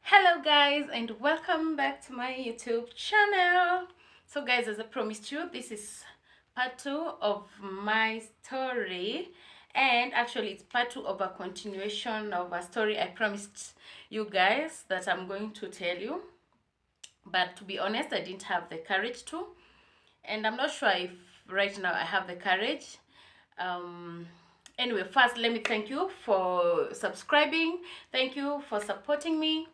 Hello guys, and welcome back to my YouTube channel. So guys, as I promised you, this is part 2 of my story, and actually it's part 2 of a continuation of a story I promised you guys that I'm going to tell you, but to be honest, I didn't have the courage to, and I'm not sure if right now I have the courage. Anyway, first let me thank you for subscribing. Thank you for supporting me.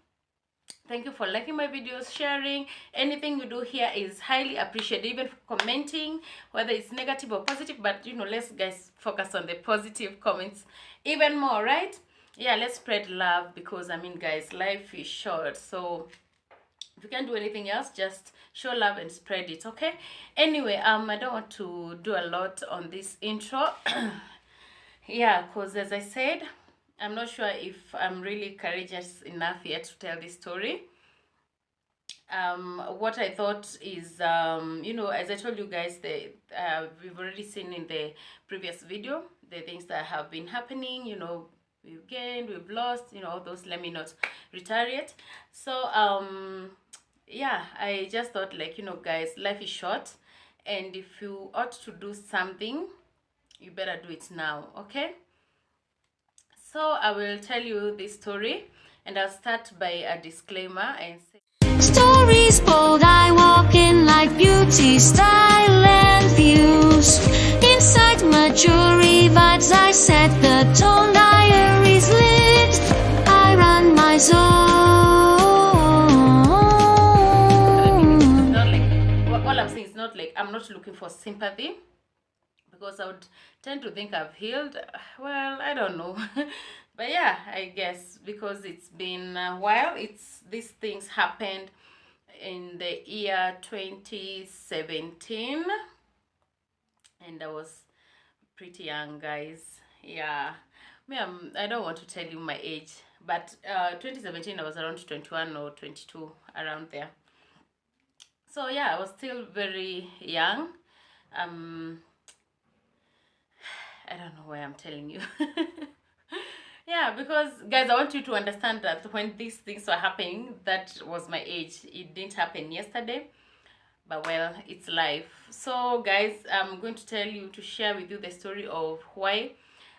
Thank you for liking my videos, sharing. Anything you do here is highly appreciated, even for commenting, whether it's negative or positive. But let's guys focus on the positive comments even more, right? Yeah, let's spread love, because I mean guys, life is short. So if you can't do anything else, just show love and spread it, okay? Anyway, I don't want to do a lot on this intro. Yeah, because as I said, I'm not sure if I'm really courageous enough yet to tell this story. What I thought is, as I told you guys, we've already seen in the previous video the things that have been happening. We've gained, we've lost, all those. Let me not reiterate. So yeah, I just thought, like, guys, life is short, and if you ought to do something, you better do it now, okay? So I will tell you this story, and I'll start by a disclaimer and say, stories bold, I walk in like beauty, style and views. Inside Majourie vibes, I set the tone, diaries lit, I run my zone. not like, all I'm saying is not like I'm not looking for sympathy, because I would tend to think I've healed. Well, I don't know. But yeah, I guess because it's been a while. These things happened in the year 2017, and I was pretty young, guys. Yeah, I don't want to tell you my age, but 2017 I was around 21 or 22, around there. So yeah, I was still very young. I don't know why I'm telling you. Yeah, because guys, I want you to understand that when these things were happening, that was my age. It didn't happen yesterday, but well, it's life. So guys, I'm going to share with you the story of why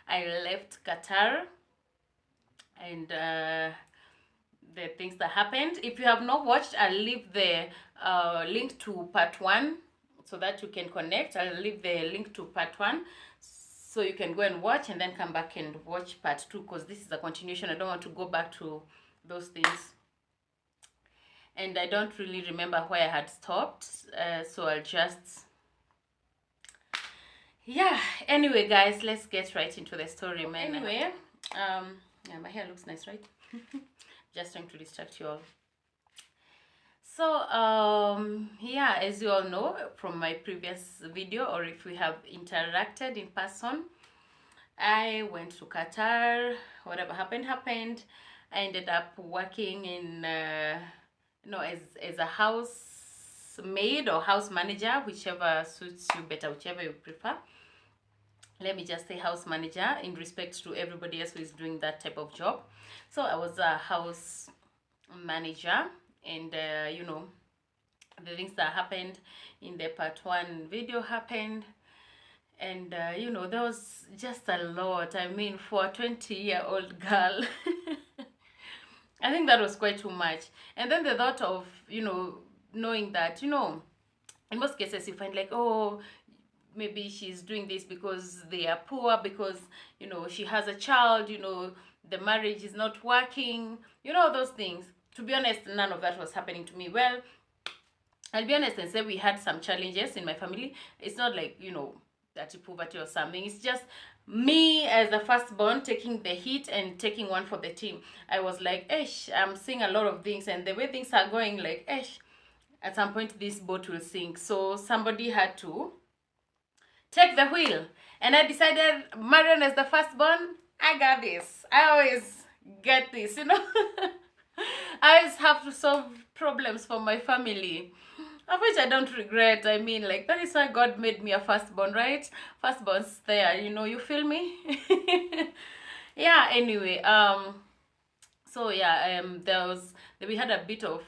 I left Qatar, and the things that happened. If you have not watched, I'll leave the link to part 1 so that you can connect. I'll leave the link to part 1 so you can go and watch, and then come back and watch part 2, because this is a continuation. I don't want to go back to those things, and I don't really remember where I had stopped, so I'll just, yeah. Anyway guys, let's get right into the story, man. Anyway, yeah, my hair looks nice, right? Just trying to distract you all. So yeah, as you all know from my previous video, or if we have interacted in person, I went to Qatar. Whatever happened. I ended up working in as a housemaid or house manager, whichever suits you better, whichever you prefer. Let me just say house manager in respect to everybody else who is doing that type of job. So I was a house manager, and the things that happened in the part 1 video happened, and there was just a lot. I mean, for a 20-year-old girl, I think that was quite too much. And then the thought of knowing that in most cases you find like, oh, maybe she's doing this because they are poor, because she has a child, the marriage is not working, those things. To be honest, none of that was happening to me. Well, I'll be honest and say we had some challenges in my family. It's not like that poverty or something. It's just me as the firstborn taking the heat and taking one for the team. I was like, I'm seeing a lot of things, and the way things are going, like, at some point this boat will sink. So somebody had to take the wheel, and I decided, Marion as the firstborn, I got this. I always get this, I always have to solve problems for my family, of which I don't regret. I mean, like, that is why God made me a firstborn, right? Firstborns there, you feel me? Yeah, anyway, So yeah, we had a bit of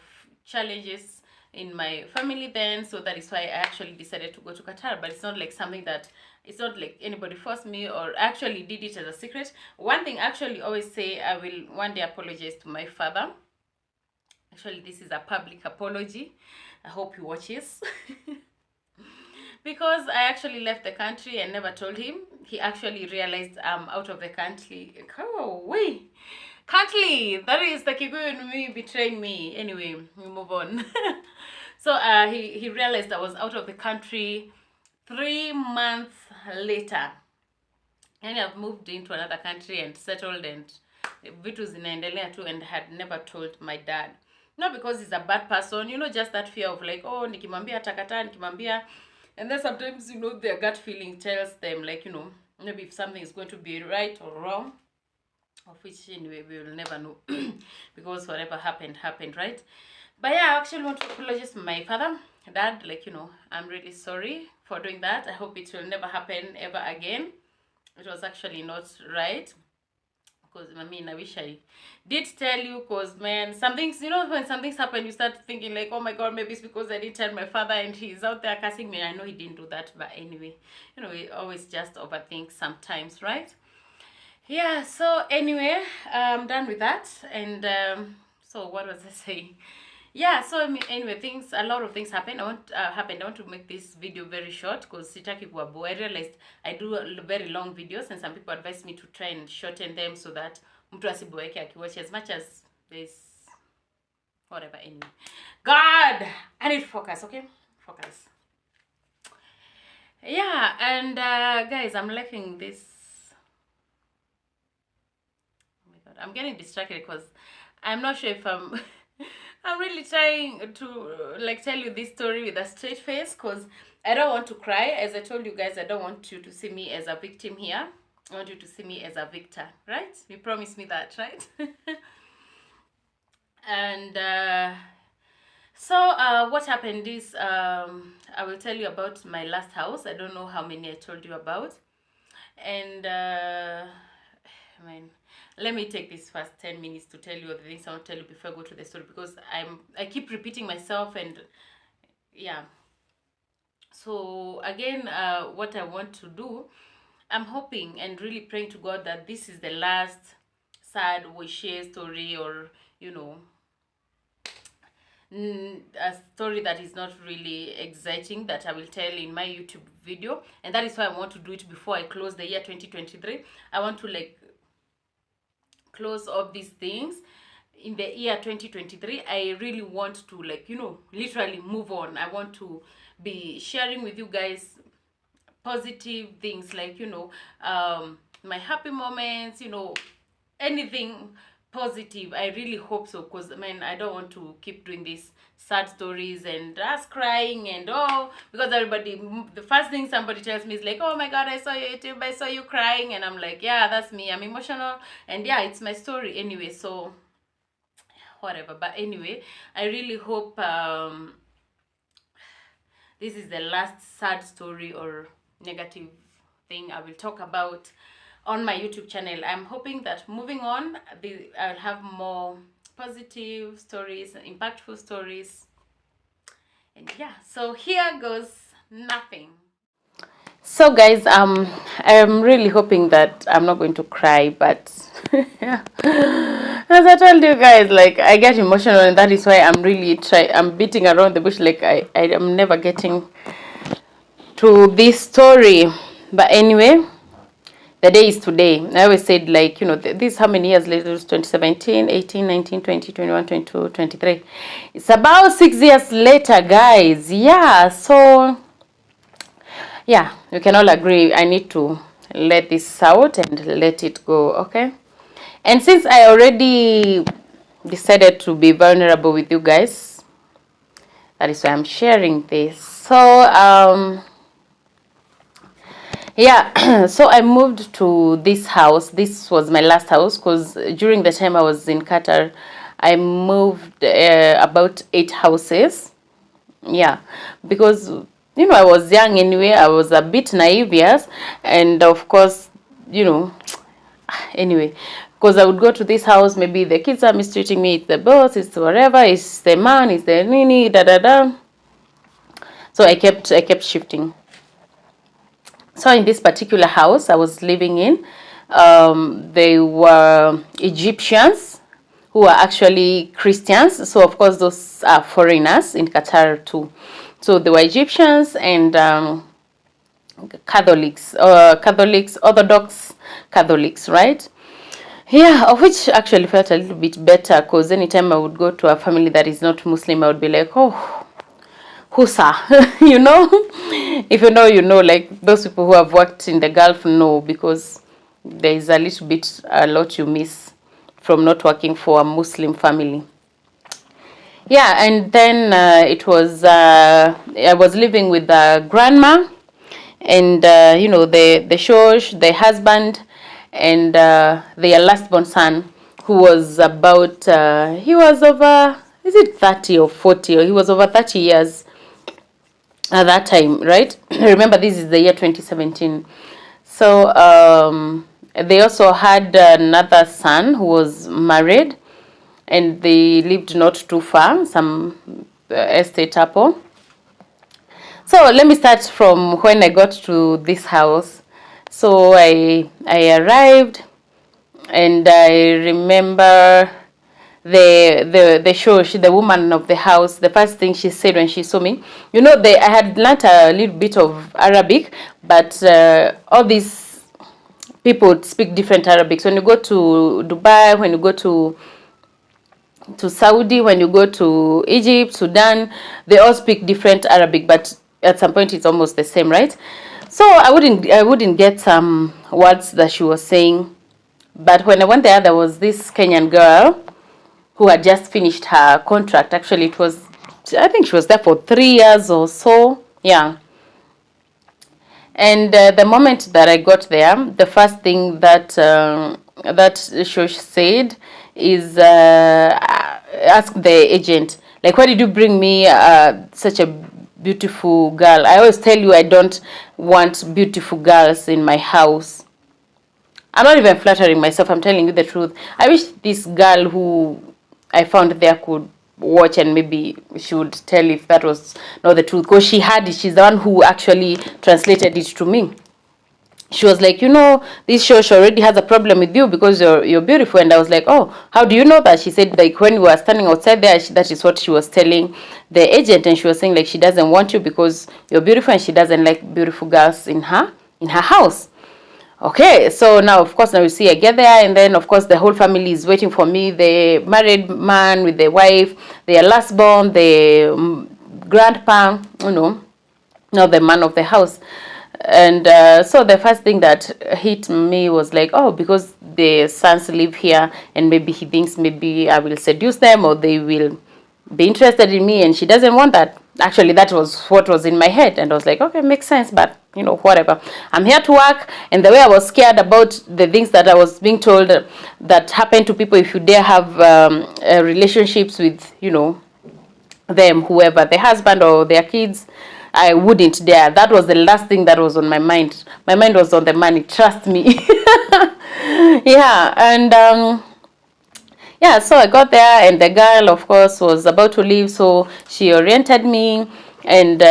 challenges in my family then, so that is why I actually decided to go to Qatar. But it's not like something that, it's not like anybody forced me or actually did it as a secret. One thing I actually always say, I will one day apologize to my father. Actually, this is a public apology. I hope he watches. Because I actually left the country and never told him. He actually realized I'm out of the country. Oh, wait. Country! That is the Kikuyu in me betraying me. Anyway, we move on. So he realized I was out of the country 3 months later. And I've moved into another country and settled, and vitu zinaendelea too, and had never told my dad. Not because he's a bad person, you know, just that fear of like, oh, nikimwambia takata, nikimwambia. And then sometimes, you know, their gut feeling tells them, like, you know, maybe if something is going to be right or wrong, of which anyway we will never know, because whatever happened, right? But yeah, I actually want to apologize to my father, dad, like, you know, I'm really sorry for doing that. I hope it will never happen ever again. It was actually not right. Because I mean, I wish I did tell you, because man, some things, you know, when something's happen, you start thinking like, oh my god, maybe it's because I didn't tell my father and he's out there cursing me. I know he didn't do that, but anyway, you know, we always just overthink sometimes, right? Yeah, so anyway, I'm done with that. And so what was I saying? Yeah, so I mean, anyway, a lot of things happened. I want to make this video very short because sitaki kuwa bored. I realized I do very long videos, and some people advise me to try and shorten them so that mtu asiboeke akiwatch, as much as this, whatever. Anyway, God, I need to focus. Okay, focus. Yeah, and guys, I'm liking this. Oh my god, I'm getting distracted because I'm not sure if I'm I'm really trying to like tell you this story with a straight face, because I don't want to cry. As I told you guys, I don't want you to see me as a victim here. I want you to see me as a victor, right? You promised me that, right? And so what happened is, I will tell you about my last house. I don't know how many I told you about. And I mean, let me take this first 10 minutes to tell you the things I want to tell you before I go to the story, because I keep repeating myself. And yeah, so again, what I want to do, I'm hoping and really praying to God that this is the last sad share story, or you know, a story that is not really exciting, that I will tell in my YouTube video. And that is why I want to do it before I close the year 2023. I want to like close up these things in the year 2023. I really want to, like, you know, literally move on. I want to be sharing with you guys positive things, like, you know, my happy moments, you know, anything positive. I really hope so, because I mean, I don't want to keep doing these sad stories and us crying and oh, because everybody, the first thing somebody tells me is like, oh my god, I saw your YouTube, I saw you crying, and I'm like, yeah, that's me, I'm emotional, and yeah, it's my story anyway, so whatever. But anyway, I really hope this is the last sad story or negative thing I will talk about on my YouTube channel. I'm hoping that moving on, I'll have more positive stories, impactful stories. And yeah, so here goes nothing. So guys, I'm really hoping that I'm not going to cry, but as I told you guys, like, I get emotional, and that is why I'm beating around the bush, like I am never getting to this story. But anyway, the day is today. I always said, like, you know, this how many years later? 2017, 18, 19, 20, 21, 22, 23. It's about 6 years later, guys. Yeah, so yeah, we can all agree I need to let this out and let it go, okay? And since I already decided to be vulnerable with you guys, that is why I'm sharing this. So yeah, so I moved to this house. This was my last house, because during the time I was in Qatar, I moved about 8 houses. Yeah, because, you know, I was young anyway. I was a bit naive, yes. And of course, you know, anyway, because I would go to this house, maybe the kids are mistreating me, it's the boss, it's whatever, it's the man, it's the nini, da da da. So I kept shifting. So in this particular house I was living in, they were Egyptians who were actually Christians. So of course those are foreigners in Qatar too. So they were Egyptians and Catholics, Orthodox Catholics, right? Yeah, of which actually felt a little bit better, because anytime I would go to a family that is not Muslim, I would be like, oh, Husa, you know? If you know, you know, like those people who have worked in the Gulf know, because there is a lot you miss from not working for a Muslim family. Yeah, and then I was living with the grandma, and you know, the shosh, the husband, and their last born son, who was about he was over, is it 30 or 40, or he was over 30 years at that time, right? Remember, this is the year 2017. So they also had another son who was married, and they lived not too far, some estate apple. So let me start from when I got to this house. So I arrived, and I remember the woman of the house, the first thing she said when she saw me, you know, I had learnt a little bit of Arabic, but all these people speak different Arabic. So when you go to Dubai, when you go to Saudi, when you go to Egypt, Sudan, they all speak different Arabic, but at some point it's almost the same, right? So I wouldn't get some words that she was saying. But when I went there was this Kenyan girl who had just finished her contract. Actually, I think she was there for 3 years or so. Yeah. And the moment that I got there, the first thing that Shosh said is ask the agent, like, why did you bring me such a beautiful girl? I always tell you I don't want beautiful girls in my house. I'm not even flattering myself, I'm telling you the truth. I wish this girl who I found there could watch, and maybe she would tell if that was not the truth, because she had it. She's the one who actually translated it to me. She was like, you know, this show already has a problem with you because you're beautiful. And I was like, oh, how do you know that? She said, like, when we were standing outside there, that is what she was telling the agent. And she was saying, like, she doesn't want you because you're beautiful, and she doesn't like beautiful girls in her house. Okay, so now, of course, now you see I get there, and then, of course, the whole family is waiting for me. The married man with the wife, their last born, the grandpa, you know, now the man of the house. And so the first thing that hit me was like, oh, because the sons live here, and maybe he thinks maybe I will seduce them, or they will be interested in me, and she doesn't want that. Actually, that was what was in my head, and I was like, okay, makes sense, but you know, whatever. I'm here to work. And the way I was scared about the things that I was being told that happen to people if you dare have relationships with, you know, them, whoever, the husband or their kids, I wouldn't dare. That was the last thing that was on my mind. My mind was on the money, trust me. Yeah, and yeah, so I got there, and the girl, of course, was about to leave, so she oriented me. And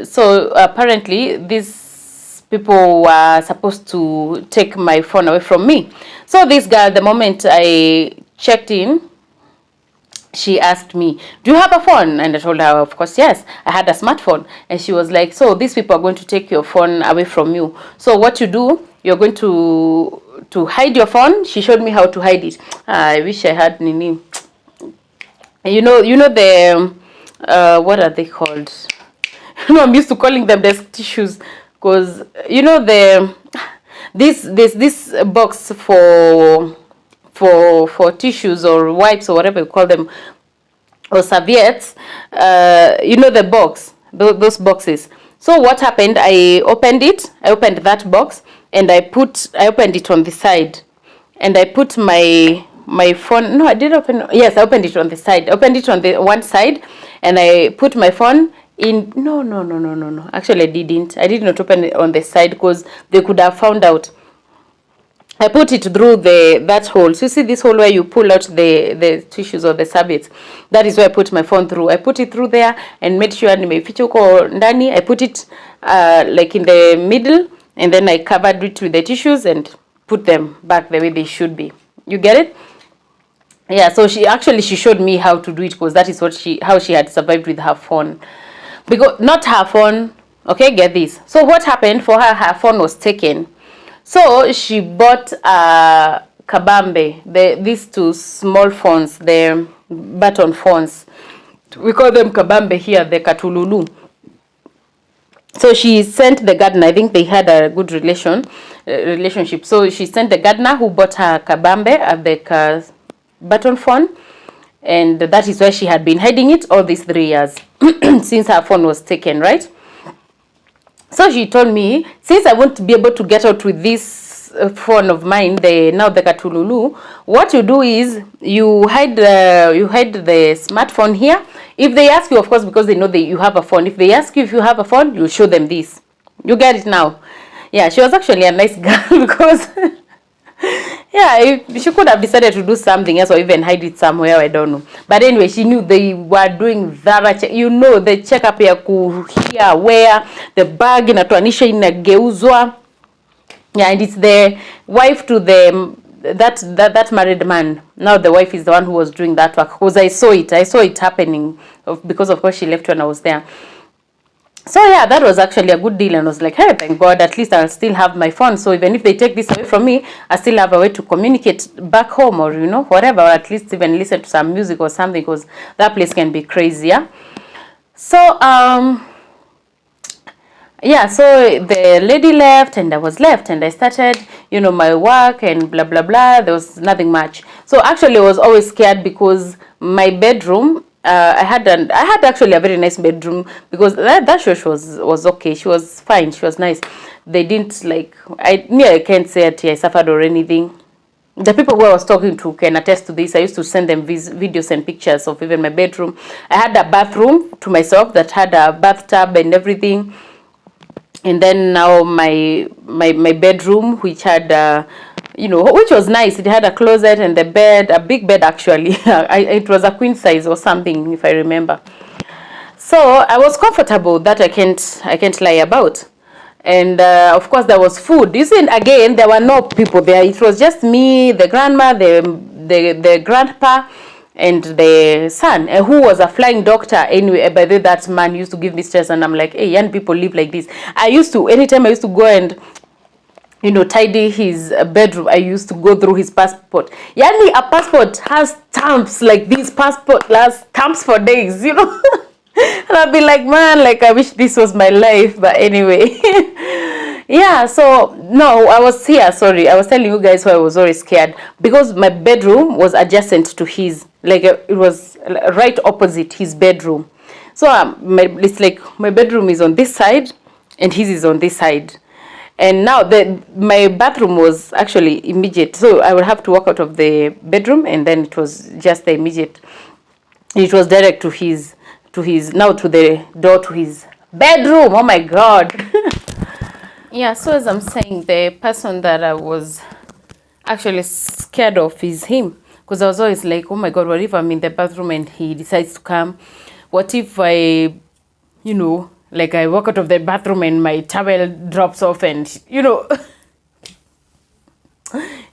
so apparently these people were supposed to take my phone away from me. So this girl, the moment I checked in, she asked me, do you have a phone? And I told her, of course, yes, I had a smartphone. And she was like, so these people are going to take your phone away from you. So what you do, you're going to hide your phone. She showed me how to hide it. I wish I had Nini. You know the what are they called? You know, I'm used to calling them desk tissues, because you know this box for tissues or wipes or whatever you call them, or serviettes. You know the box, those boxes. So what happened? I opened that box, and I opened it on the side, and I put my phone. No, I did open. Yes, I opened it on the side. I opened it on the one side, and I put my phone in. No. Actually, I did not open it on the side, because they could have found out. I put it through that hole. So you see this hole where you pull out the tissues or the serviettes. That is where I put my phone through. I put it through there and made sure nimeficha huko ndani. I put it like in the middle, and then I covered it with the tissues and put them back the way they should be. You get it? Yeah, so she showed me how to do it, because that is how she had survived with her phone. Because not her phone, okay, get this. So what happened for her? Her phone was taken. So she bought kabambe, these two small phones, the button phones. We call them kabambe here, the katululu. So she sent the gardener. I think they had a good relationship. So she sent the gardener who bought her kabambe, the button phone, and that is where she had been hiding it all these 3 years since her phone was taken, right? So she told me, since I won't be able to get out with this phone of mine, the Katululu, what you do is you hide the smartphone here. If they ask you, of course, because they know that you have a phone. If they ask you if you have a phone, you show them this. You get it now? Yeah, she was actually a nice girl because yeah, she could have decided to do something else or even hide it somewhere, I don't know. But anyway, she knew they were doing that. You know, the check-up ya kuhia where the bag inatuanisha inageuzwa. Yeah, and it's the wife to that married man. Now the wife is the one who was doing that work, because I saw it happening, because of course she left when I was there. So yeah, that was actually a good deal, and I was like, hey, thank God, at least I'll still have my phone. So even if they take this away from me, I still have a way to communicate back home, or, you know, whatever, or at least even listen to some music or something, because that place can be crazy, yeah? So, yeah, so the lady left and I was left, and I started, you know, my work and blah, blah, blah. There was nothing much. So actually I was always scared, because my bedroom, I had actually a very nice bedroom, because that church was okay. She was fine. She was nice. They didn't like, I can't say I suffered or anything. The people who I was talking to can attest to this. I used to send them videos and pictures of even my bedroom. I had a bathroom to myself that had a bathtub and everything. And then now my bedroom, which had you know, which was nice. It had a closet and the bed, a big bed actually. It was a queen size or something, if I remember. So I was comfortable, that I can't lie about. And of course there was food. You see, again, there were no people there. It was just me, the grandma, the grandpa, and the son, who was a flying doctor anyway. By the way, that man used to give me stress, and I'm like, hey, young people live like this. Anytime I used to go and, you know, tidy his bedroom, I used to go through his passport. Yani, a passport has stamps like these. Passport has stamps for days, you know. And I'd be like, man, like, I wish this was my life. But anyway. Yeah, so no, I was telling you guys why I was always scared, because my bedroom was adjacent to his, like, it was right opposite his bedroom. So it's like my bedroom is on this side and his is on this side. And now my bathroom was actually immediate, so I would have to walk out of the bedroom, and then it was just the immediate. It was direct to the door to his bedroom. Oh my God. Yeah, so as I'm saying, the person that I was actually scared of is him, because I was always like, oh my God, what if I'm in the bathroom and he decides to come? What if I, you know, like, I walk out of the bathroom and my towel drops off and, you know.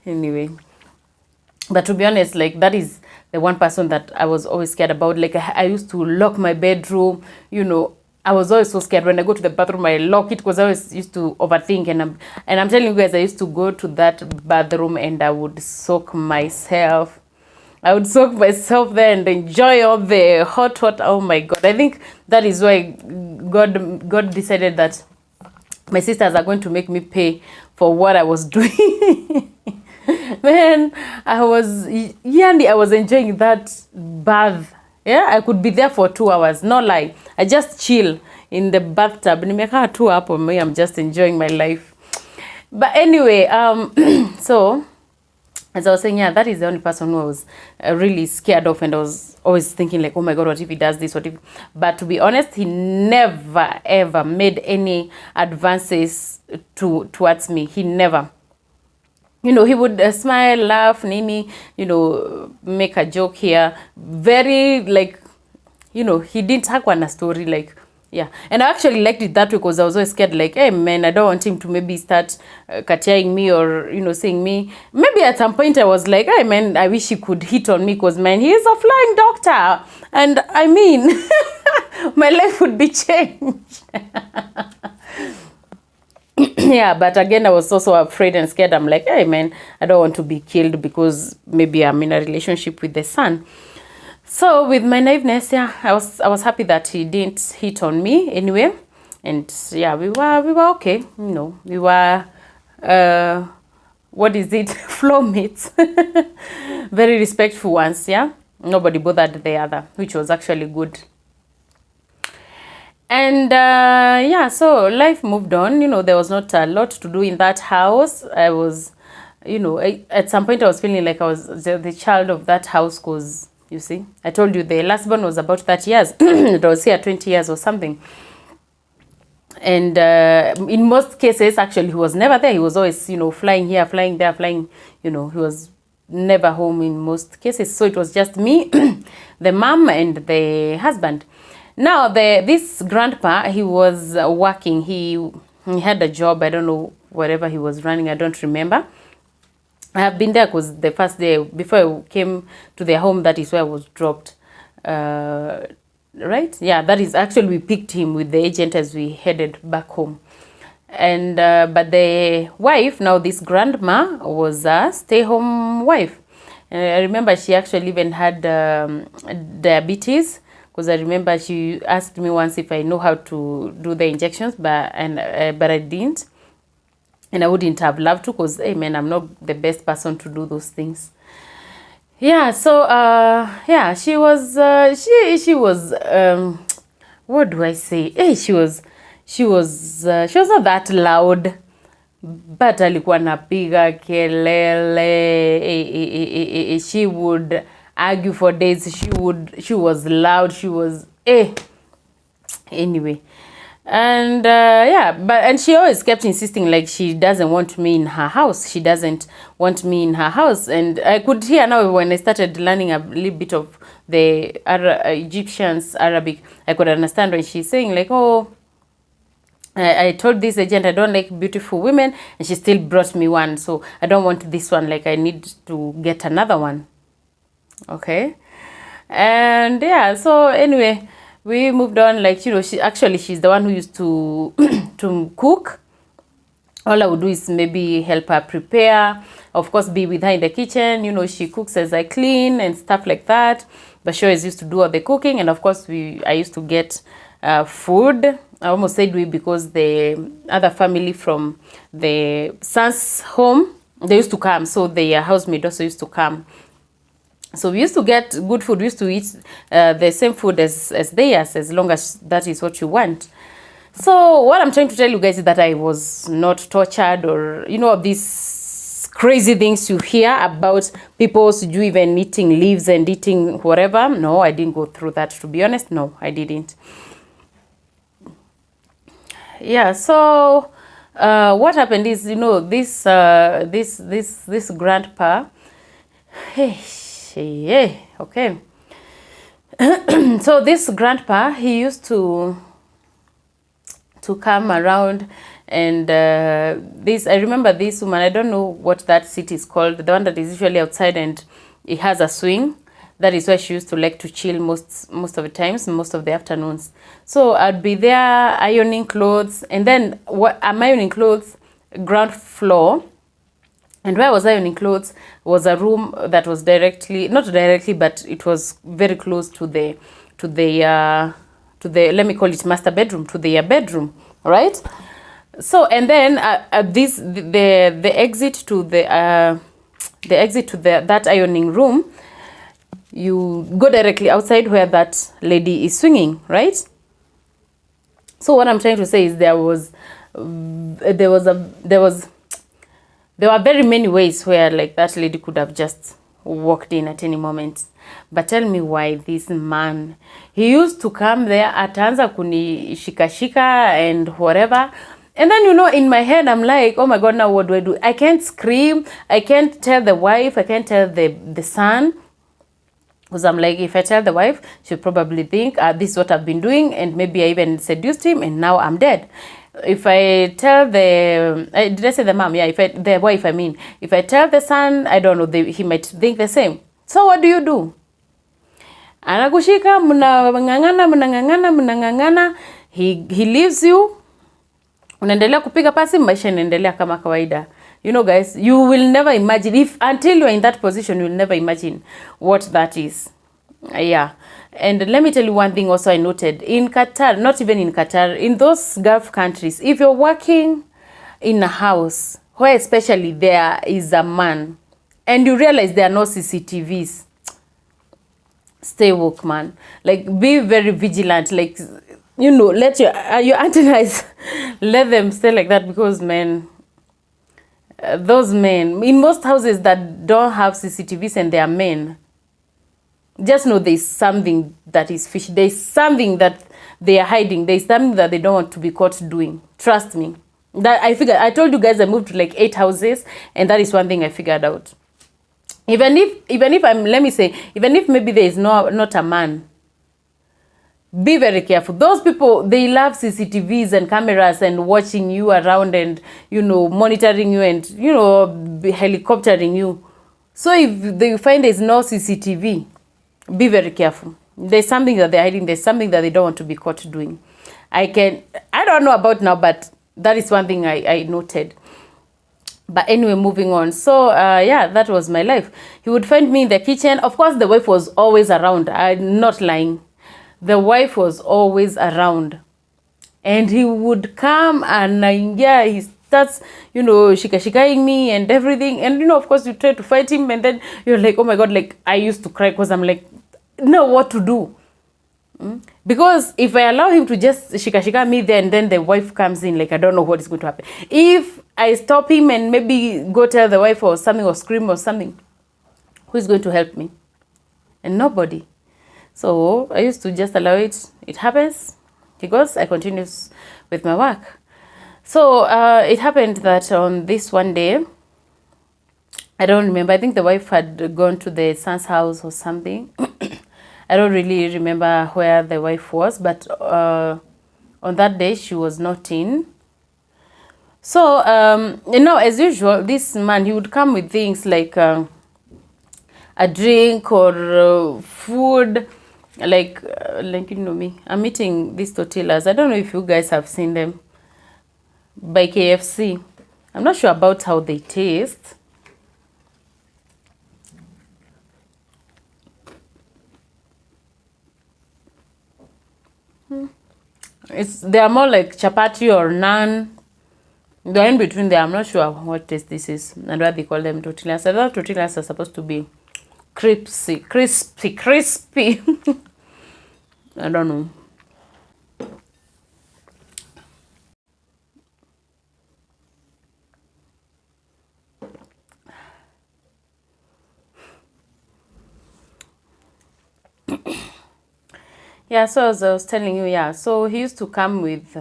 Anyway. But to be honest, like, that is the one person that I was always scared about. Like, I used to lock my bedroom, you know. I was always so scared. When I go to the bathroom, I lock it, because I always used to overthink. And I'm telling you guys, I used to go to that bathroom and I would soak myself. I would soak myself there and enjoy all the hot water. Oh my God. I think that is why God decided that my sisters are going to make me pay for what I was doing. Man, I was enjoying that bath. Yeah, I could be there for 2 hours. No lie. I just chill in the bathtub. Nimeka 2 up on me. I'm just enjoying my life. But anyway, so as I was saying, yeah, that is the only person who I was really scared of, and I was always thinking like, oh my God, what if he does this? What if? But to be honest, he never ever made any advances towards me. He never. you know, he would smile, laugh, nini, you know, make a joke here. Very, like, you know, he didn't have one a story, like, yeah. And I actually liked it that way because I was always scared, like, hey, man, I don't want him to maybe start catching me or, you know, saying me. Maybe at some point I was like, hey, man, I wish he could hit on me because, man, he is a flying doctor. And I mean, my life would be changed. Yeah, but again, I was also afraid and scared. I'm like, hey, man, I don't want to be killed because maybe I'm in a relationship with the son. So with my naiveness, yeah, I was happy that he didn't hit on me anyway. And yeah, we were okay. You know, we were what is it? Floor mates. Very respectful ones, yeah. Nobody bothered the other, which was actually good. And yeah, so life moved on. You know, there was not a lot to do in that house. I was, you know, at some point I was feeling like I was the child of that house because, you see, I told you the last born was about 30 years. It was here 20 years or something. And in most cases, actually, he was never there. He was always, you know, flying here, flying there, flying, you know, he was never home in most cases. So it was just me, the mom, and the husband. Now, this grandpa, he was working. He had a job. I don't know, whatever he was running. I don't remember. I have been there because the first day, before I came to their home, that is where I was dropped. Right? Yeah, that is actually, we picked him with the agent as we headed back home. And but the wife, now this grandma, was a stay-home wife. And I remember she actually even had diabetes, because I remember she asked me once if I know how to do the injections, but I didn't. And I wouldn't have loved to because, hey, man, I'm not the best person to do those things. Yeah, so, yeah, she was, what do I say? Hey, she was not that loud, but alikuwa napiga kelele. She would argue for days. She was loud. She was, anyway. And and she always kept insisting, like, she doesn't want me in her house. She doesn't want me in her house. And I could hear now when I started learning a little bit of the Egyptians Arabic, I could understand when she's saying, like, oh, I told this agent I don't like beautiful women, and she still brought me one. So I don't want this one. Like, I need to get another one. Okay. And yeah, so anyway, we moved on. Like, you know, she's the one who used to to cook. All I would do is maybe help her prepare, of course, be with her in the kitchen. You know, she cooks as I clean and stuff like that. But she always used to do all the cooking. And of course, I used to get food. I almost said we, because the other family from the son's home, they used to come. So the housemaid also used to come. So we used to get good food. We used to eat the same food as theirs, as long as that is what you want. So what I'm trying to tell you guys is that I was not tortured, or, you know, of these crazy things you hear about people even eating leaves and eating whatever. No, I didn't go through that, to be honest. No, I didn't. Yeah, so what happened is, you know, this grandpa, okay. So this grandpa, he used to come around, and I remember this woman, I don't know what that city is called, the one that is usually outside and it has a swing. That is where she used to like to chill most of the times, most of the afternoons. So I'd be there ironing clothes, and then I'm ironing clothes, ground floor. And where I was ironing clothes was a room that was not directly, but it was very close to the let me call it master bedroom, to their bedroom, right? So, and then the exit to that ironing room, you go directly outside where that lady is swinging, right? So what I'm trying to say is there were very many ways where, like, that lady could have just walked in at any moment. But tell me why this man, he used to come there, ataanza kunishikashika and whatever. And then, you know, in my head, I'm like, oh my God, now what do I do? I can't scream. I can't tell the wife. I can't tell the son. Because I'm like, if I tell the wife, she'll probably think, this is what I've been doing. And maybe I even seduced him and now I'm dead. If I tell did I say the mom? Yeah, the wife, I mean. If I tell the son, I don't know, he might think the same. So what do? Anakushika, mnang'ang'ana. He leaves you. Unaendelea kupiga pasi, maisha inaendelea kama kawaida. You know, guys, you will never imagine, until you're in that position, you'll never imagine what that is. Yeah. And let me tell you one thing also I noted. In Qatar, not even in Qatar, in those Gulf countries, if you're working in a house where especially there is a man, and you realize there are no CCTVs, stay woke, man. Like, be very vigilant. Like, you know, let your antennas, let them stay like that, because, man, those men, in most houses that don't have CCTVs and they are men, just know there's something that is fishy. There's something that they are hiding. There's something that they don't want to be caught doing. Trust me. That I told you guys I moved to like 8 houses, and that is one thing I figured out. Even if let me say, even if maybe there is not a man, be very careful. Those people, they love CCTVs and cameras and watching you around and, you know, monitoring you and, you know, helicoptering you. So if they find there's no CCTV, be very careful. There's something that they're hiding. There's something that they don't want to be caught doing. I don't know about now, but that is one thing I noted. But anyway, moving on. So, yeah, that was my life. He would find me in the kitchen. Of course, the wife was always around. I'm not lying. The wife was always around. And he would come and, yeah, he starts, you know, shikaing me and everything. And, you know, of course, you try to fight him. And then you're like, oh, my God, like, I used to cry because I'm like, know what to do. Because if I allow him to just shika me there and then the wife comes in, like, I don't know what is going to happen. If I stop him and maybe go tell the wife or something or scream or something, who is going to help me? And nobody. So I used to just allow it. It happens. He goes, I continue with my work. So it happened that on this one day, I don't remember. I think the wife had gone to the son's house or something. I don't really remember where the wife was, but on that day she was not in. So, you know, as usual, this man, he would come with things like a drink or food, like you know me. I'm eating these tortillas. I don't know if you guys have seen them by KFC. I'm not sure about how they taste. They are more like chapati or naan. They're in between there. I'm not sure what taste this is and why they call them tortillas. I thought tortillas are supposed to be crispy. I don't know. Yeah, so as I was telling you, yeah, so he used to come with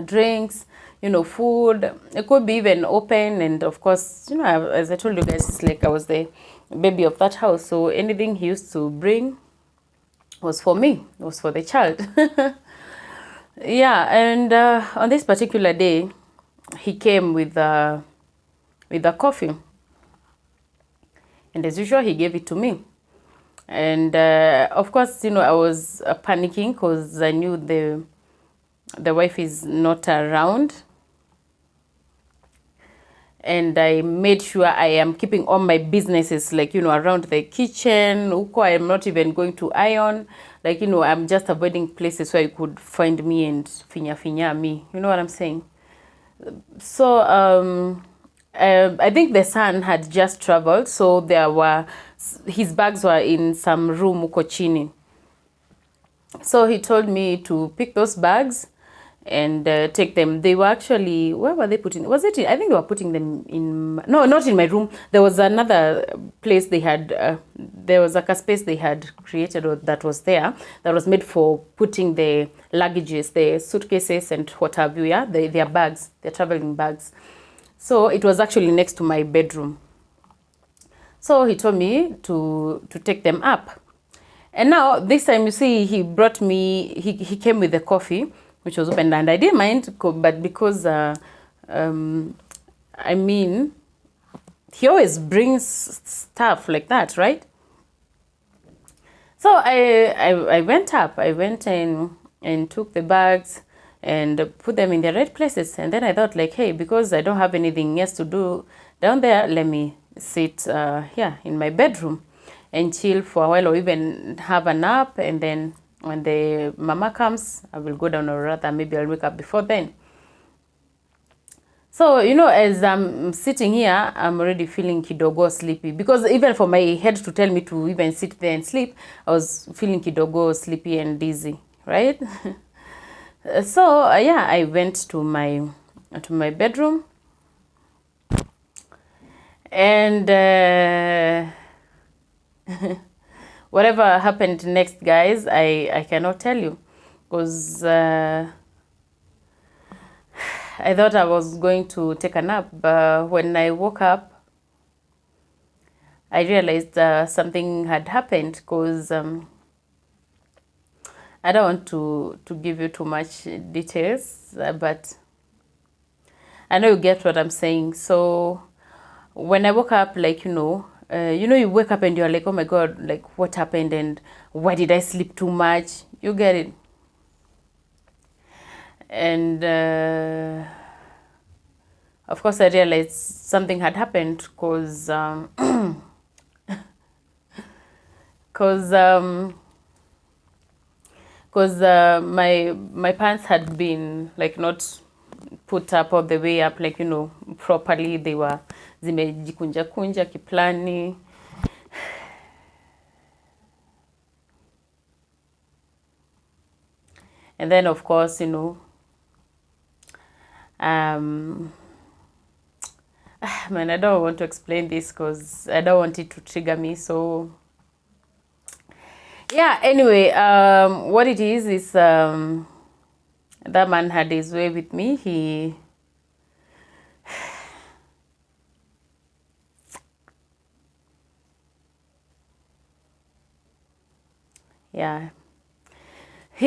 drinks, you know, food. It could be even open, and of course, you know, as I told you guys, it's like I was the baby of that house, so anything he used to bring was for me, was for the child. Yeah, and on this particular day, he came with a coffee, and as usual, he gave it to me. And of course, you know, I was panicking because I knew the wife is not around. And I made sure I am keeping all my businesses, like, you know, around the kitchen. I am not even going to iron. Like, you know, I'm just avoiding places where you could find me and finya me. You know what I'm saying? So I think the son had just traveled, so his bags were in some room uko chini. So he told me to pick those bags and take them. They were actually, where were they putting? Was it? I think they were putting them in. No, not in my room. There was another place they had. There was like a space they had created, or that was there, that was made for putting the luggages, the suitcases, and what have you. Yeah, their bags, their traveling bags. So it was actually next to my bedroom. So he told me to take them up. And now this time, you see, he brought me. He came with the coffee, which was open, and I didn't mind, but because I mean, he always brings stuff like that, right? So I went up. I went and took the bags and put them in the right places. And then I thought, like, hey, because I don't have anything else to do down there, let me sit here in my bedroom and chill for a while, or even have a nap. And then when the mama comes, I will go down, or rather maybe I'll wake up before then. So, you know, as I'm sitting here, I'm already feeling kidogo sleepy, because even for my head to tell me to even sit there and sleep, I was feeling kidogo sleepy and dizzy, right? So yeah, I went to my bedroom, and whatever happened next, guys, I cannot tell you, because I thought I was going to take a nap, but when I woke up, I realized something had happened, because I don't want to give you too much details, but I know you get what I'm saying. So when I woke up, like, you wake up and you're like, oh my God, like, what happened, and why did I sleep too much? You get it. And of course, I realized something had happened, because my pants had been, like, not put up all the way up, like, properly. They were zimejikunja kunja kiplani. And then, of course, man, I don't want to explain this, because I don't want it to trigger me. So yeah, anyway, what it is that man had his way with me. He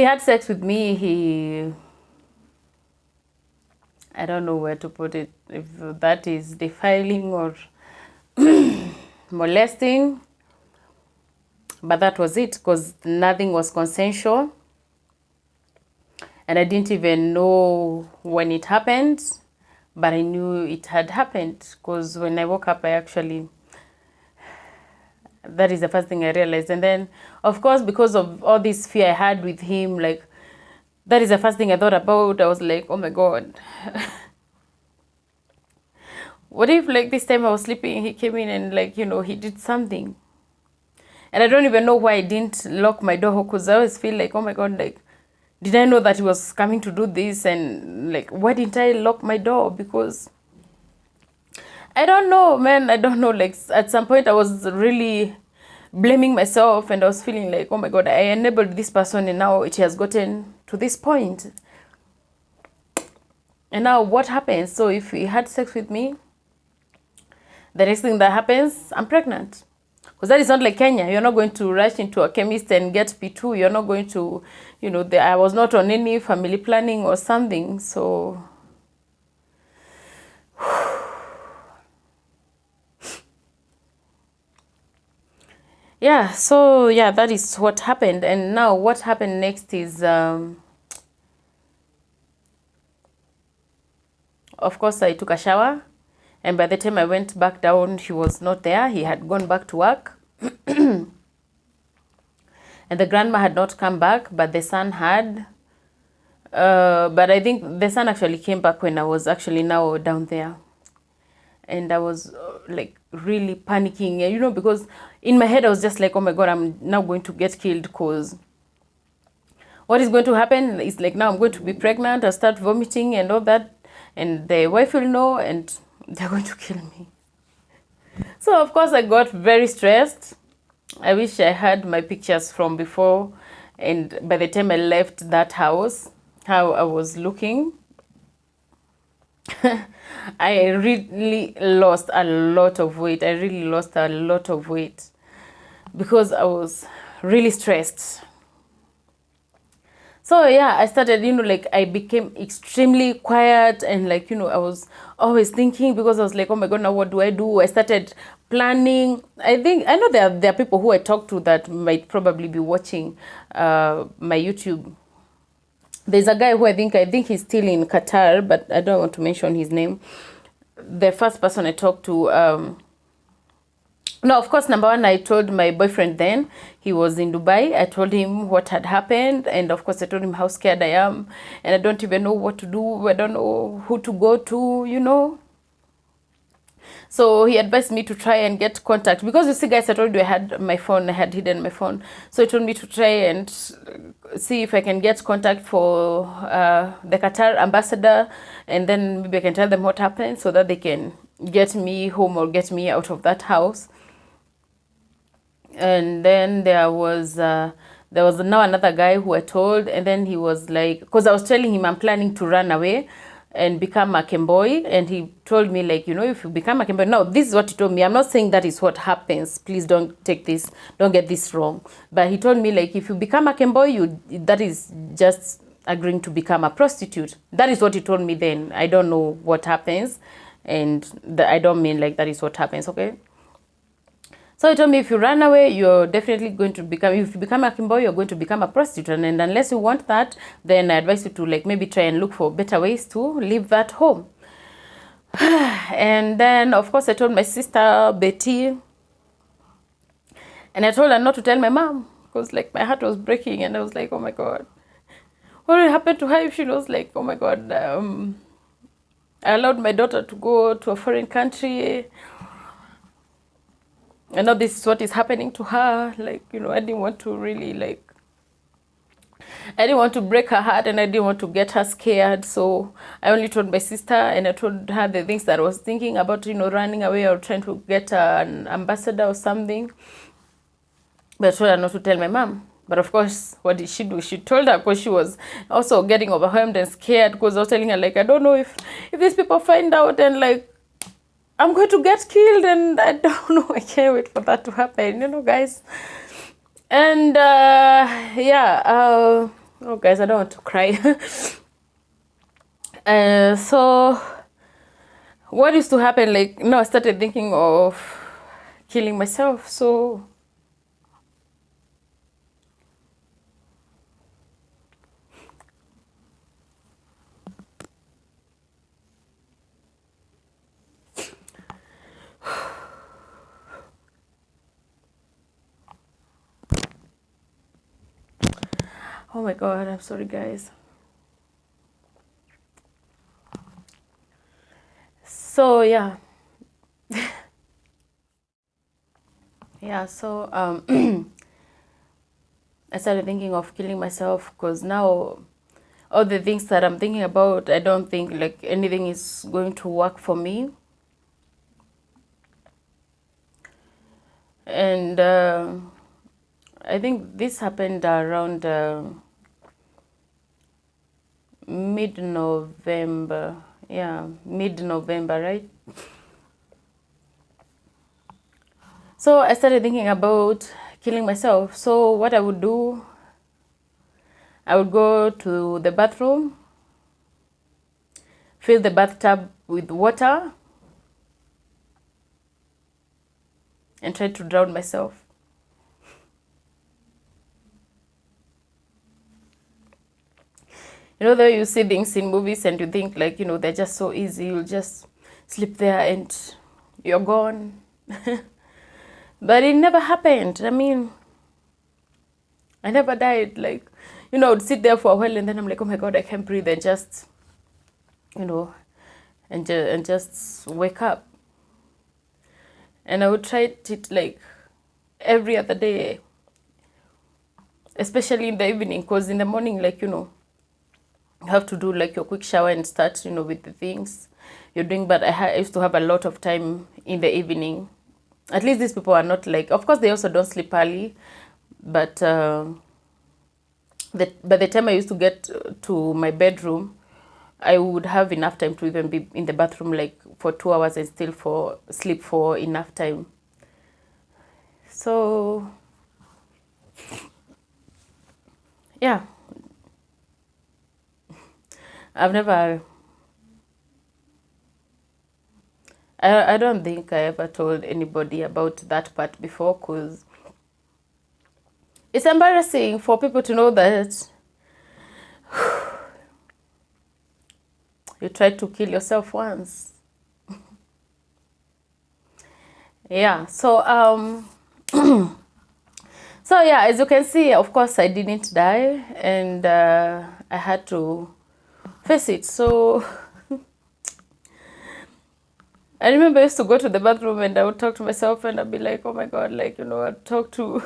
had sex with me. I don't know where to put it, if that is defiling or molesting, but that was it, because nothing was consensual, and I didn't even know when it happened, but I knew it had happened, because when I woke up, that is the first thing I realized. And then, of course, because of all this fear I had with him, like, that is the first thing I thought about. I was like, oh my God, what if, like, this time I was sleeping, he came in and, like, he did something, and I don't even know why I didn't lock my door, because I always feel like, oh my God, like, did I know that he was coming to do this? And, like, why didn't I lock my door? Because I don't know, man. I don't know. Like, at some point, I was really blaming myself, and I was feeling like, oh my God, I enabled this person, and now it has gotten to this point. And now what happens? So if he had sex with me, the next thing that happens, I'm pregnant. Because that is not like Kenya. You're not going to rush into a chemist and get P2. You're not going to, I was not on any family planning or something. So yeah, so yeah, that is what happened. And now what happened next is, of course, I took a shower, and by the time I went back down, he was not there. He had gone back to work. And the grandma had not come back, but the son had. But I think the son actually came back when I was actually now down there. And I was like really panicking, because in my head I was just like, oh my God, I'm now going to get killed, because what is going to happen is like, now I'm going to be pregnant, I'll start vomiting and all that, and the wife will know and they're going to kill me. So of course I got very stressed. I wish I had my pictures from before, and by the time I left that house, how I was looking. I really lost a lot of weight. I really lost a lot of weight because I was really stressed. So yeah, I started, like I became extremely quiet, and like, I was always thinking, because I was like, oh my God, now what do I do? I started planning. I know there are people who I talk to that might probably be watching my YouTube. There's a guy who I think he's still in Qatar, but I don't want to mention his name. The first person I talked to, no, of course, number one, I told my boyfriend then. He was in Dubai. I told him what had happened, and of course I told him how scared I am, and I don't even know what to do. I don't know who to go to. So he advised me to try and get contact, because you see, guys, I told you I had my phone, I had hidden my phone. So he told me to try and see if I can get contact for the Qatar ambassador, and then maybe I can tell them what happened so that they can get me home or get me out of that house. And then there was now another guy who I told, and then he was like, because I was telling him I'm planning to run away and become a Kemboy, and he told me, like, if you become a Kemboy, now this is what he told me. I'm not saying that is what happens, please don't get this wrong, but he told me, like, if you become a Kemboy, that is just agreeing to become a prostitute. That is what he told me then. I don't know what happens, and I don't mean like that is what happens, okay? So he told me, if you run away, you're definitely going to become, if you become a Kimboy, you're going to become a prostitute. And unless you want that, then I advise you to, like, maybe try and look for better ways to leave that home. And then, of course, I told my sister, Betty, and I told her not to tell my mom, because, like, my heart was breaking, and I was like, oh my God, what will happen to her if she knows, like, oh my God, I allowed my daughter to go to a foreign country. I know this is what is happening to her. Like, I didn't want to really, like, I didn't want to break her heart, and I didn't want to get her scared. So I only told my sister, and I told her the things that I was thinking about, running away or trying to get an ambassador or something. But I told her not to tell my mom. But of course, what did she do? She told her, because she was also getting overwhelmed and scared, because I was telling her, like, I don't know if these people find out, and, like, I'm going to get killed, and I don't know. I can't wait for that to happen, guys. And yeah, oh guys, I don't want to cry. So what used to happen, like, I started thinking of killing myself. So oh my God, I'm sorry, guys. So yeah. Yeah, so I started thinking of killing myself, because now all the things that I'm thinking about, I don't think, like, anything is going to work for me. And I think this happened around mid-November. Yeah, mid-November, right? So I started thinking about killing myself. So what I would do, I would go to the bathroom, fill the bathtub with water, and try to drown myself. Though you see things in movies and you think, like, they're just so easy, you'll just sleep there and you're gone. But it never happened. I mean, I never died. Like, I would sit there for a while, and then I'm like, oh my God, I can't breathe, and just, and just wake up. And I would try it like every other day. especially in the evening, because in the morning, like, you have to do like your quick shower and start, with the things you're doing. But I used to have a lot of time in the evening. At least these people are not like, of course they also don't sleep early, but by the time I used to get to my bedroom, I would have enough time to even be in the bathroom like for 2 hours and still sleep for enough time. So yeah, I've never, I don't think I ever told anybody about that part before, because it's embarrassing for people to know that you tried to kill yourself once. Yeah, so so yeah, as you can see, of course I didn't die, and I had to face it. So I remember I used to go to the bathroom and I would talk to myself and I'd be like, oh my God, like, I'd talk to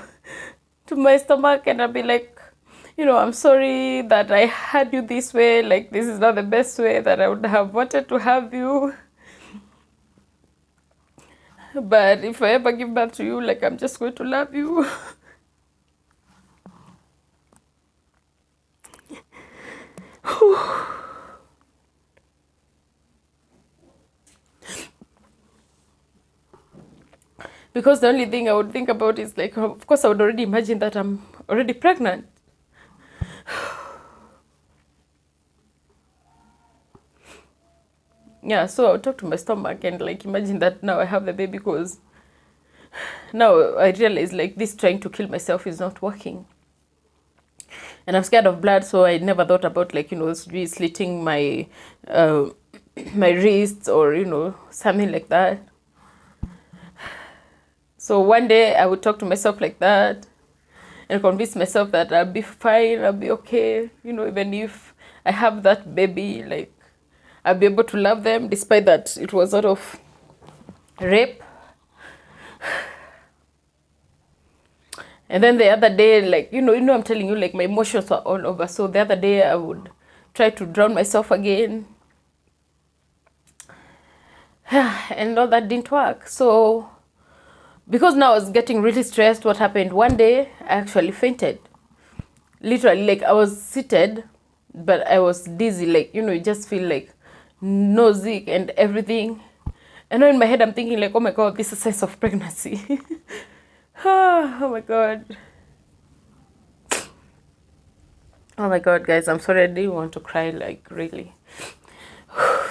my stomach and I'd be like, I'm sorry that I had you this way. Like, this is not the best way that I would have wanted to have you. But if I ever give birth to you, like, I'm just going to love you. Because the only thing I would think about is, like, of course I would already imagine that I'm already pregnant. Yeah, so I would talk to my stomach and, like, imagine that now I have the baby, because now I realize, like, this trying to kill myself is not working. And I'm scared of blood, so I never thought about, like, slitting my my wrists or, something like that. So one day I would talk to myself like that and convince myself that I'll be fine, I'll be okay. Even if I have that baby, like, I'll be able to love them despite that it was sort of rape. And then the other day, like, I'm telling you, like, my emotions were all over. So the other day I would try to drown myself again. And all that didn't work. So because now I was getting really stressed, what happened one day, I actually fainted. Literally, like, I was seated, but I was dizzy, like, you just feel like nausea and everything. And now in my head I'm thinking, like, oh my God, this is a sense of pregnancy. Oh my God. Oh my God, guys, I'm sorry, I didn't want to cry, like, really.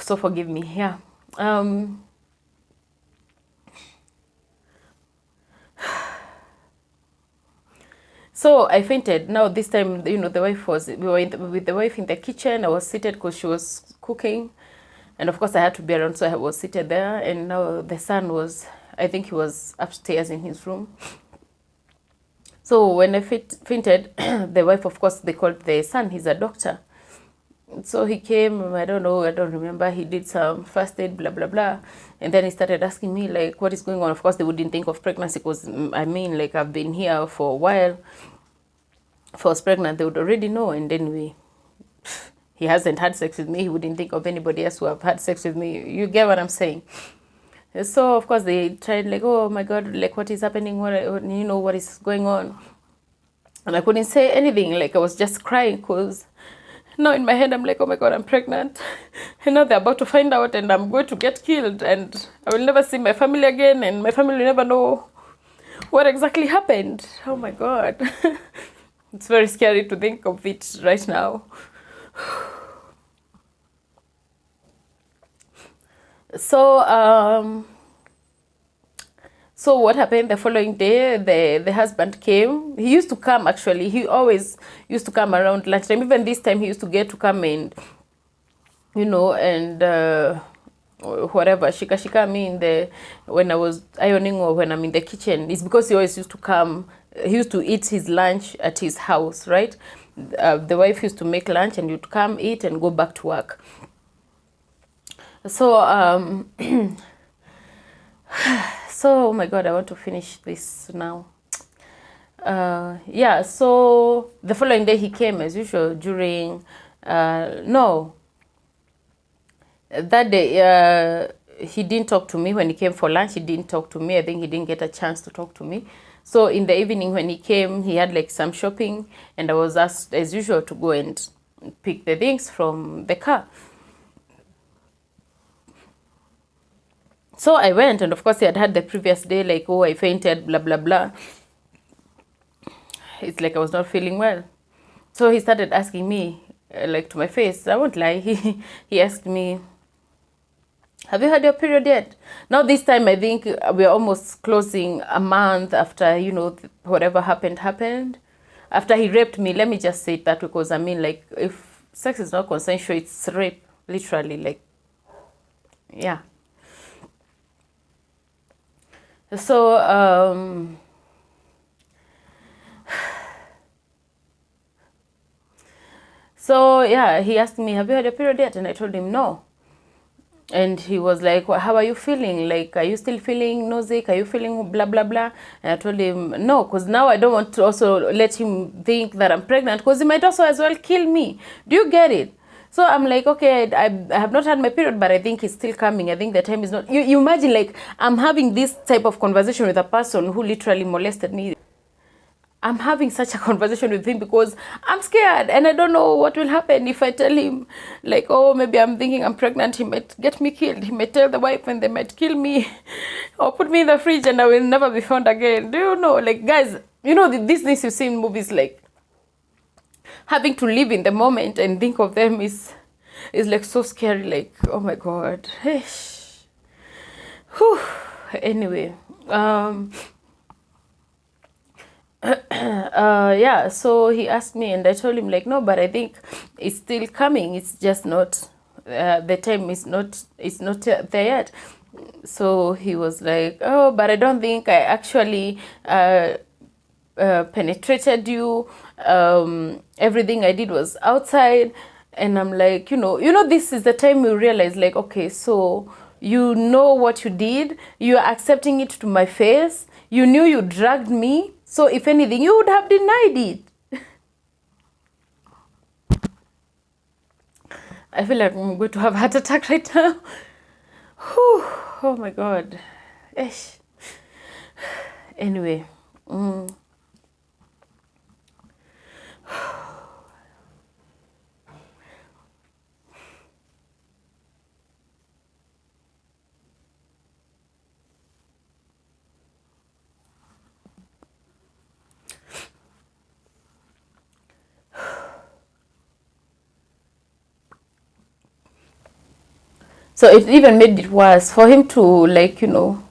So forgive me. Yeah. So I fainted. Now this time, the wife we were with the wife in the kitchen. I was seated because she was cooking, and of course I had to be around, so I was seated there. And now the son was, I think he was upstairs in his room. So when I fainted, the wife, of course, they called the son. He's a doctor. So he came, I don't know, I don't remember. He did some first aid, blah, blah, blah. And then he started asking me, like, what is going on? Of course, they wouldn't think of pregnancy because, like, I've been here for a while. If I was pregnant, they would already know. And then he hasn't had sex with me. He wouldn't think of anybody else who have had sex with me. You get what I'm saying? So, of course, they tried, like, oh, my God, like, what is happening? What is going on? And I couldn't say anything. Like, I was just crying because now in my head, I'm like, oh, my God, I'm pregnant. And now they're about to find out and I'm going to get killed. And I will never see my family again. And my family will never know what exactly happened. Oh, my God. It's very scary to think of it right now. So, so what happened the following day, the husband came. He used to come, actually. He always used to come around lunchtime. Even this time, he used to get to come and, and whatever, shika me when I was ironing or when I'm in the kitchen. It's because he always used to come. He used to eat his lunch at his house, right? The wife used to make lunch and you'd come eat and go back to work. So, so, oh my God, I want to finish this now. Yeah, so the following day he came as usual during, no, that day he didn't talk to me when he came for lunch. He didn't talk to me. I think he didn't get a chance to talk to me. So in the evening when he came, he had like some shopping, and I was asked as usual to go and pick the things from the car. So I went, and of course he had the previous day like, oh, I fainted, blah blah blah. It's like I was not feeling well. So he started asking me, like to my face, I won't lie, he asked me, have you had your period yet? Now this time I think we're almost closing a month after, you know, whatever happened. After he raped me, let me just say that, because I mean, like, if sex is not consensual, it's rape, literally, like, yeah. So, so yeah, he asked me, have you had your period yet? And I told him no. And he was like, well, how are you feeling? Like, are you still feeling nausea? Are you feeling blah, blah, blah? And I told him, no, because now I don't want to also let him think that I'm pregnant, because he might also as well kill me. Do you get it? So I'm like, okay, I have not had my period, but I think it's still coming. I think the time is not... You imagine, like, I'm having this type of conversation with a person who literally molested me. I'm having such a conversation with him because I'm scared and I don't know what will happen if I tell him, like, oh, maybe I'm thinking I'm pregnant. He might get me killed. He might tell the wife and they might kill me or put me in the fridge and I will never be found again. Do you know, like, guys, you know, these things you see in movies, like, having to live in the moment and think of them is like so scary. Like, oh my God. Whew. Anyway, yeah, so he asked me and I told him, like, no, but I think it's still coming. It's just not, the time is not, it's not there yet. So he was like, oh, but I don't think I actually penetrated you. Everything I did was outside. And I'm like, you know, this is the time we realize, like, okay, so you know what you did. You are accepting it to my face. You knew you dragged me. So if anything, you would have denied it. I feel like I'm going to have a heart attack right now. Whew. Oh my God. Anyway. So it even made it worse for him to, like, you know,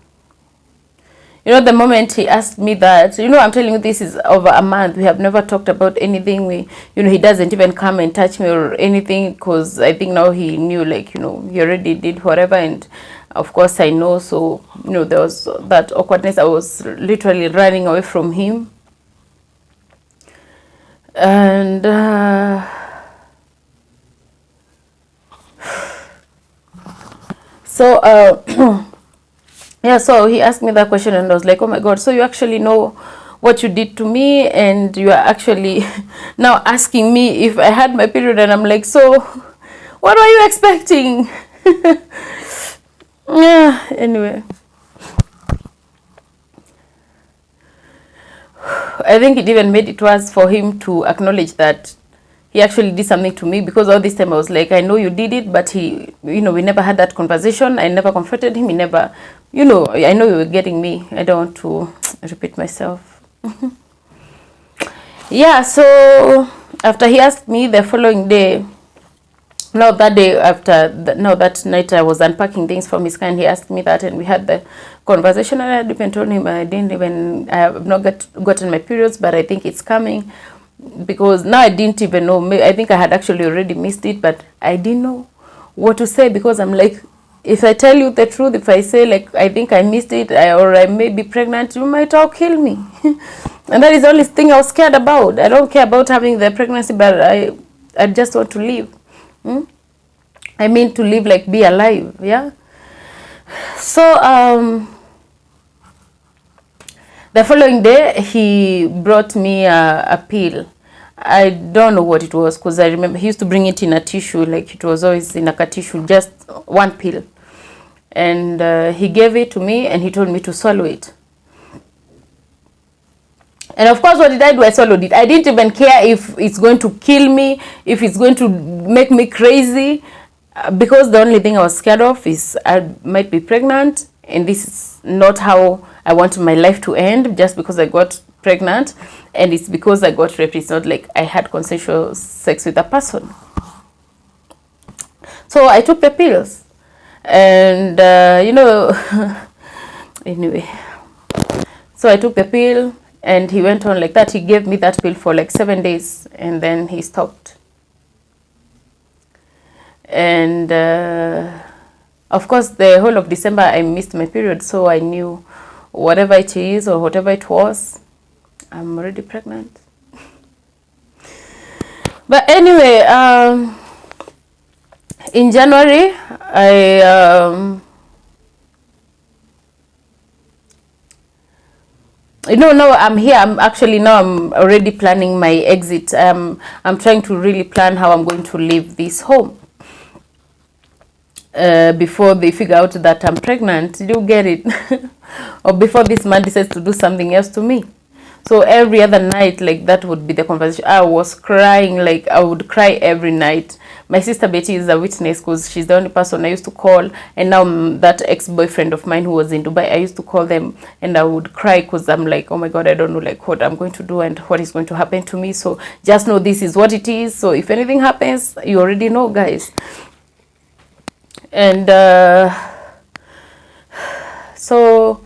the moment he asked me that, I'm telling you, this is over a month. We have never talked about anything. He doesn't even come and touch me or anything, because I think now he knew, like, he already did whatever. And of course I know. So, there was that awkwardness. I was literally running away from him. And so yeah, so he asked me that question and I was like, oh my God, so you actually know what you did to me, and you are actually now asking me if I had my period. And I'm like, so what were you expecting? Yeah, anyway, I think it even made it worse for him to acknowledge that he actually did something to me, because all this time I was like, I know you did it, but he, we never had that conversation. I never confronted him. He never, I know you were getting me. I don't want to repeat myself. Yeah, so after he asked me the following day, that night I was unpacking things from his car, and he asked me that, and we had the conversation, and I even told him I have not gotten my periods, but I think it's coming. Because now I didn't even know. I think I had actually already missed it, but I didn't know what to say, because I'm like, if I tell you the truth, if I say, like, I think I missed it, or I may be pregnant, you might all kill me. And that is the only thing I was scared about. I don't care about having the pregnancy, but I just want to live. I mean to live, like, be alive, yeah? So, The following day, he brought me a pill. I don't know what it was, because I remember he used to bring it in a tissue, like it was always in a tissue, just one pill. And he gave it to me, and he told me to swallow it. And of course, what did I do? I swallowed it. I didn't even care if it's going to kill me, if it's going to make me crazy, because the only thing I was scared of is I might be pregnant, and this is not how I want my life to end, just because I got pregnant, and it's because I got raped. It's not like I had consensual sex with a person. So I took the pills, and anyway, so I took the pill, and he went on like that. He gave me that pill for like 7 days, and then he stopped. And of course, the whole of December, I missed my period, so I knew whatever it is or whatever it was, I'm already pregnant. But anyway, in January, no, I'm here. I'm already planning my exit. I'm trying to really plan how I'm going to leave this home before they figure out that I'm pregnant. You get it? Or before this man decides to do something else to me. So every other night, like, that would be the conversation. I was crying, like I would cry every night. My sister Betty is a witness, because she's the only person I used to call. And now that ex-boyfriend of mine who was in Dubai, I used to call them, and I would cry, because I'm like, oh my God, I don't know like what I'm going to do and what is going to happen to me. So just know this is what it is. So if anything happens, you already know, guys. And so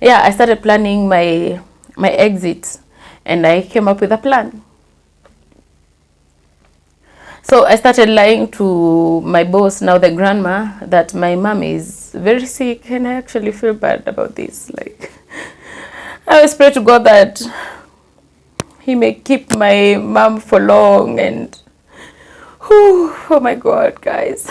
yeah, I started planning my exit, and I came up with a plan. So I started lying to my boss, now the grandma, that my mom is very sick, and I actually feel bad about this. Like, I always pray to God that he may keep my mom for long. And oh my God, guys.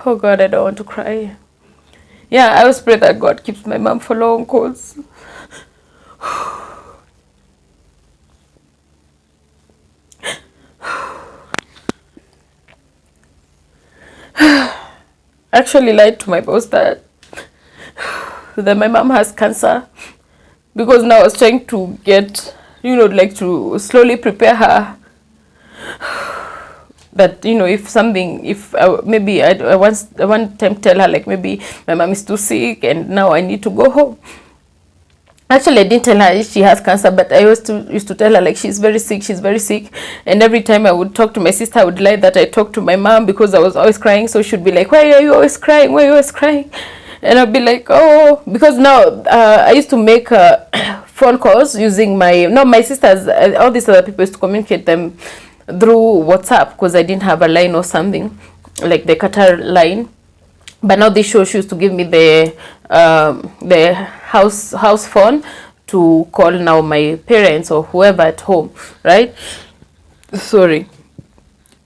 Oh God, I don't want to cry. Yeah, I always pray that God keeps my mom for long, because I actually lied to my boss that my mom has cancer, because now I was trying to get, like, to slowly prepare her that, if maybe I one time tell her, like, maybe my mom is too sick and now I need to go home. Actually, I didn't tell her she has cancer, but I used to tell her, like, she's very sick. And every time I would talk to my sister, I would lie that I talked to my mom, because I was always crying. So she'd be like, why are you always crying? Why are you always crying? And I'd be like, oh, because now I used to make phone calls using my sisters, all these other people used to communicate them through WhatsApp, because I didn't have a line or something, like the Qatar line. But now this show, she used to give me the house phone to call now my parents or whoever at home, right? Sorry.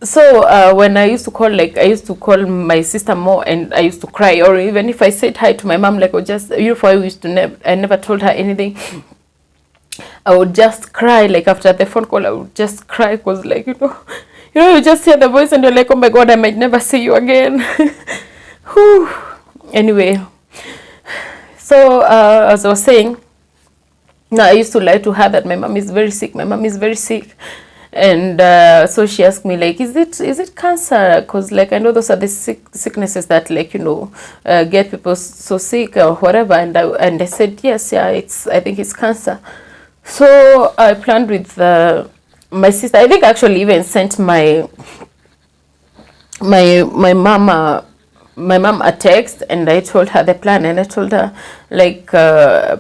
So when I used to call, like, I used to call my sister more, and I used to cry. Or even if I said hi to my mom, like, or just, I never told her anything, I would just cry. Like, after the phone call, I would just cry, because, like, you just hear the voice and you're like, oh my God, I might never see you again. Anyway, so as I was saying, now I used to lie to her that my mom is very sick. And so she asked me, like, is it cancer? Because, like, I know those are the sicknesses that, like, get people so sick or whatever. And I said, yes, yeah, I think it's cancer. So I planned with my sister. I think I actually even sent my mom a text, and I told her the plan, and I told her, like, to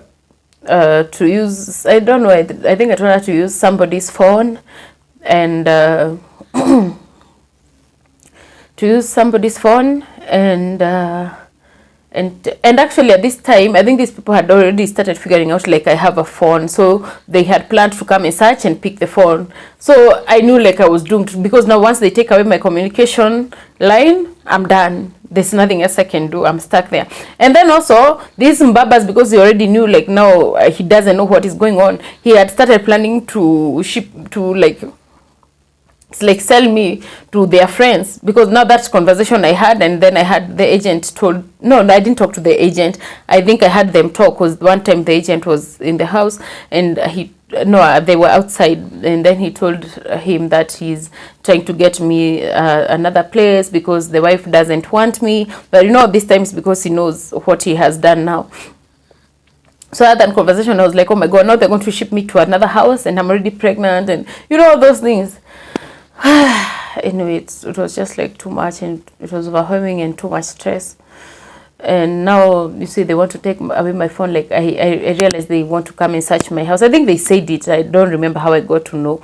use, I don't know, I think I told her to use somebody's phone, and to use somebody's phone, and actually at this time, I think these people had already started figuring out, like, I have a phone, so they had planned to come and search and pick the phone. So I knew, like, I was doomed, because now once they take away my communication line, I'm done. There's nothing else I can do. I'm stuck there. And then also these Mbabas, because he already knew like now he doesn't know what is going on, he had started planning to ship to like sell me to their friends, because now that's conversation I had. And then I had the agent told, no, I didn't talk to the agent. I think I had them talk, because one time the agent was in the house and they were outside, and then he told him that he's trying to get me another place because the wife doesn't want me. But this time it's because he knows what he has done now. So at that conversation I was like, oh my god, now they're going to ship me to another house and I'm already pregnant, and all those things. Anyway, it was just like too much, and it was overwhelming and too much stress. And now you see they want to take away my phone. Like I realized they want to come and search my house. I think they said it, I don't remember how I got to know.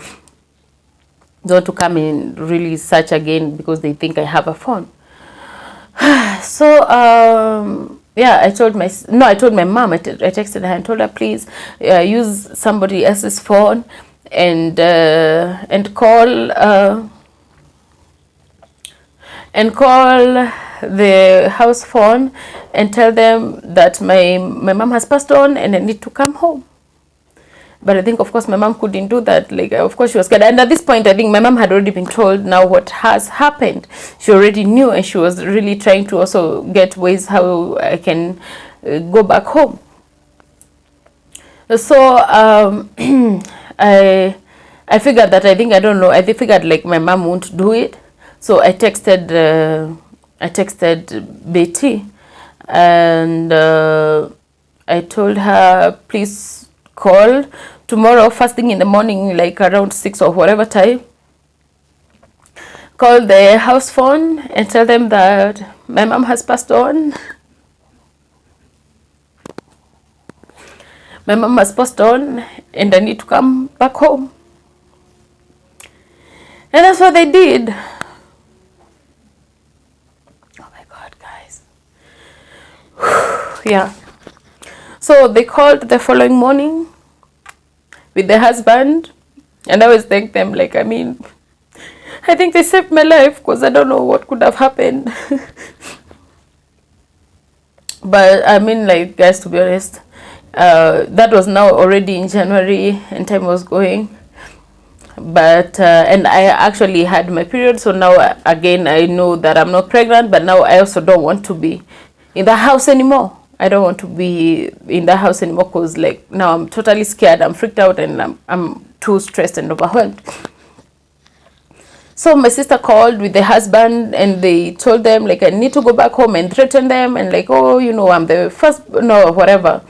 They want to come and really search again because they think I have a phone. So yeah, I told my mom. I texted her and told her, please use somebody else's phone and call the house phone and tell them that my mom has passed on and I need to come home. But I think, of course, my mom couldn't do that. Like, of course, she was scared. And at this point, I think my mom had already been told now what has happened. She already knew, and she was really trying to also get ways how I can go back home. So I figured that, I figured like my mom won't do it. So I texted Betty, and I told her, please call tomorrow first thing in the morning, like around 6 or whatever time. Call the house phone and tell them that my mom has passed on. My mom has passed on and I need to come back home. And that's what they did. Oh my god, guys. Yeah. So they called the following morning with the husband, and I always thank them. Like, I think they saved my life, because I don't know what could have happened. But like, guys, to be honest, that was now already in January and time was going. But and I actually had my period, so now again I know that I'm not pregnant, but now I also don't want to be in the house anymore. I don't want to be in the house anymore, because like now I'm totally scared, I'm freaked out, and I'm too stressed and overwhelmed. So my sister called with the husband, and they told them like I need to go back home and threaten them, and like, oh, I'm the first, no, whatever.